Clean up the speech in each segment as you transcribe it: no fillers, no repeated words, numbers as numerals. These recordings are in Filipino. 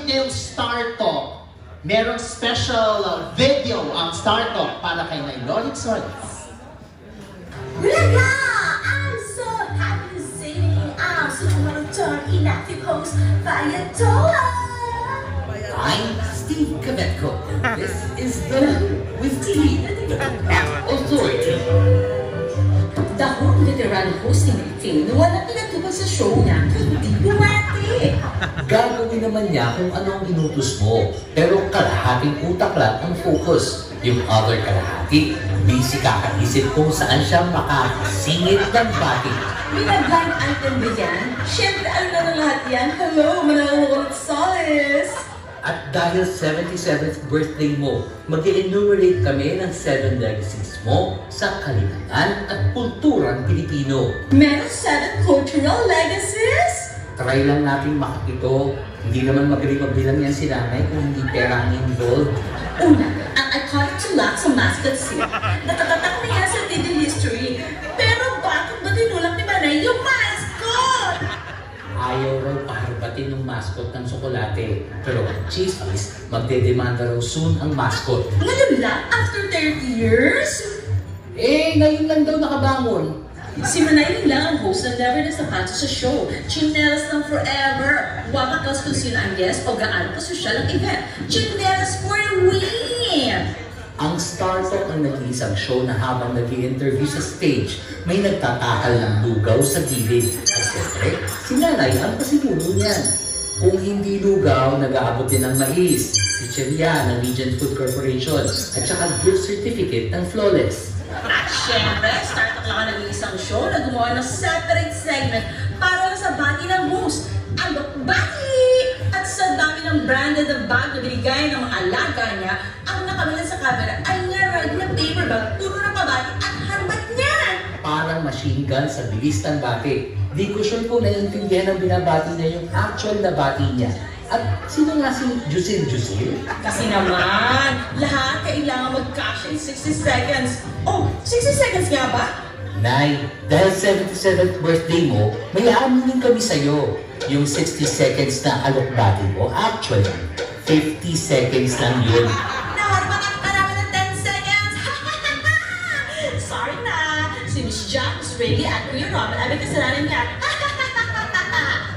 narinig niyo yung Star Talk. Merong special video ang Star Talk para kay Nailolit Solis. Bulaga! I'm so happy to see you. I'm such a well-turned inactive host, Fayatola! I'm Steve Kavetko. This is the with T, the authority. Dahong literal hosting routine na walang pinatupad sa show niya, hindi bumati. Gagawin naman niya kung ano ang inutos mo, pero kalahating utak lang ang focus. Yung other kalahati, busy kakaisip kung saan siya makakasingit ng bati. May blind item ba yan? Siyempre, alam na ng lahat yan. Hello, Manalo Solis! At dahil 77th birthday mo, mag-enumerate kami ng 7 legacies mo sa kalinangan at kulturang Pilipino. Meron 7 cultural legacies? Try lang natin makakito. Hindi naman magaling magbilang yan si nanay kung hindi pera ang involved. Una, ang iconic tulak sa mascot seat. Nakatatak niya sa hidden history. Pero bakit ba tinulak ni Manay yung mascot? Ayaw raw paharbatin ng mascot ng tsokolate. Pero ang chismis, magdedemanda raw soon ang mascot. Ngayon lang, after 30 years? Ngayon lang daw nakabangon. Si Manay lang ang host na never nasapatos sa show. Chinelas lang forever. Wakakas kung sino ang guest o gaano kasosyal ang event. Chinelas for the win! Ang Star Talk ang nag-iisang show na habang nag-i-interview sa stage, may nagtatakal ng lugaw sa gilid. At siyempre, si nanay ang pasimuno niyan. Kung hindi lugaw, nag-aabot din ng mais, chicheria ng Regent Food Corporation, at saka gift certificate ng Flawless. At syempre, start up lang ang nag-iisang show na gumawa ng separate segment para lang sa bati ng host. Ang bati! At sa dami ng branded na bag na binigay ng mga alaga niya, ang nakamilan sa camera ay nga na paper bag, puro na pabati at harbat niya! Parang machine gun sa bilis ng bati. Di ko sure kung naiintindihan ang binabati niya yung actual na bati niya. At sino nga si Jusil? Kasi naman, lahat kailangan mag-cash in 60 seconds. Oh, 60 seconds nga ba? Nay, dahil 77th birthday mo, may aaminin kami sa'yo. Yung 60 seconds na alokbati mo, actually, 50 seconds lang yun. Naharapatan ka namin ng 10 seconds! Sorry na! Si Miss Jack is really at Kuya Robin. Abi kasalanan niya.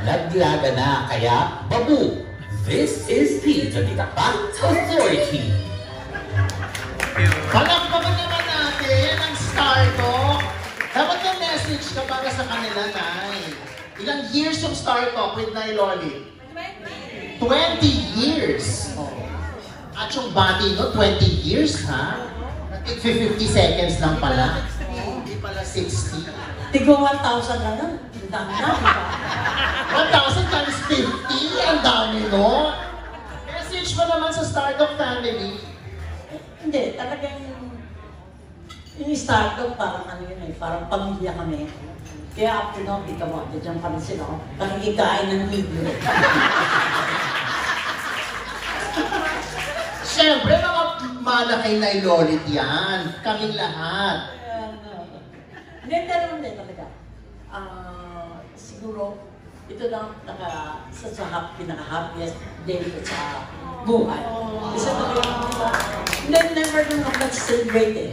Naglaga na, kaya babu! This is P, the Ditapat Authority. Palakpakan naman natin ang Star Talk. Dapat may message ka para sa kanila, Nay. Ilang years yung Star Talk with Nailolit? 20 years. Oh. At yung bati no, 20 years, ha? 50 seconds lang pala. Hindi pala 60. Tigo 1,000 lang nun. Ang dami na, di ba? 1,000 times 50? Ang dami, no? Message mo naman sa Star Talk family. Hindi, talagang yung startup parang ano yun eh, parang pamilya kami. Kaya after no, kita mo, dyan pa rin sila. Nakikikain ng libre. Siyempre, mga malaki na ilolit yan. Kaming lahat. Hindi, pero hindi talaga. Siguro, ito lang pinaka-happiest day ko sa buhay. Kasi talaga, never nung ako nag-celebrate eh.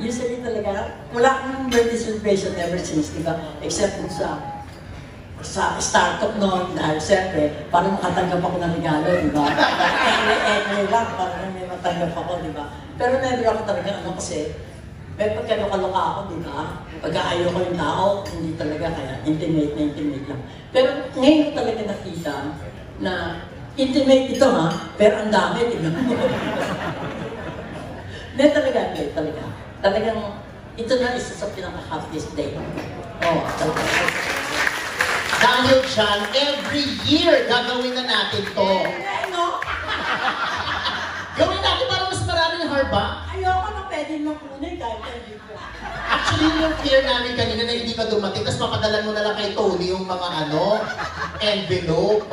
Usually talaga, wala akong birthday celebration ever since, di ba? Except sa startup noon, dahil siyempre, parang makatanggap ako ng regalo, di ba? Anyway lang, parang may matanggap ako, di ba? Pero never ako talaga, kasi may pagkaloka-loka ako, di ba? Pag-aayaw ko yung tao, hindi talaga, kaya intimate lang. Pero ngayon ko talaga nakita na intimate ito ha, pero ang dami, tignan mo. Hindi talaga. Talagang, ito na isa sa pinaka-happiest day. Oh, talaga. Dahil dyan, every year gagawin na natin to. No? Gawin natin para mas maraming harba. Ayoko na pwede nang kunin kahit hindi ko. Actually, yung fear namin kanina na hindi ka dumating, tapos papadalan mo na lang kay Tony yung mga envelope.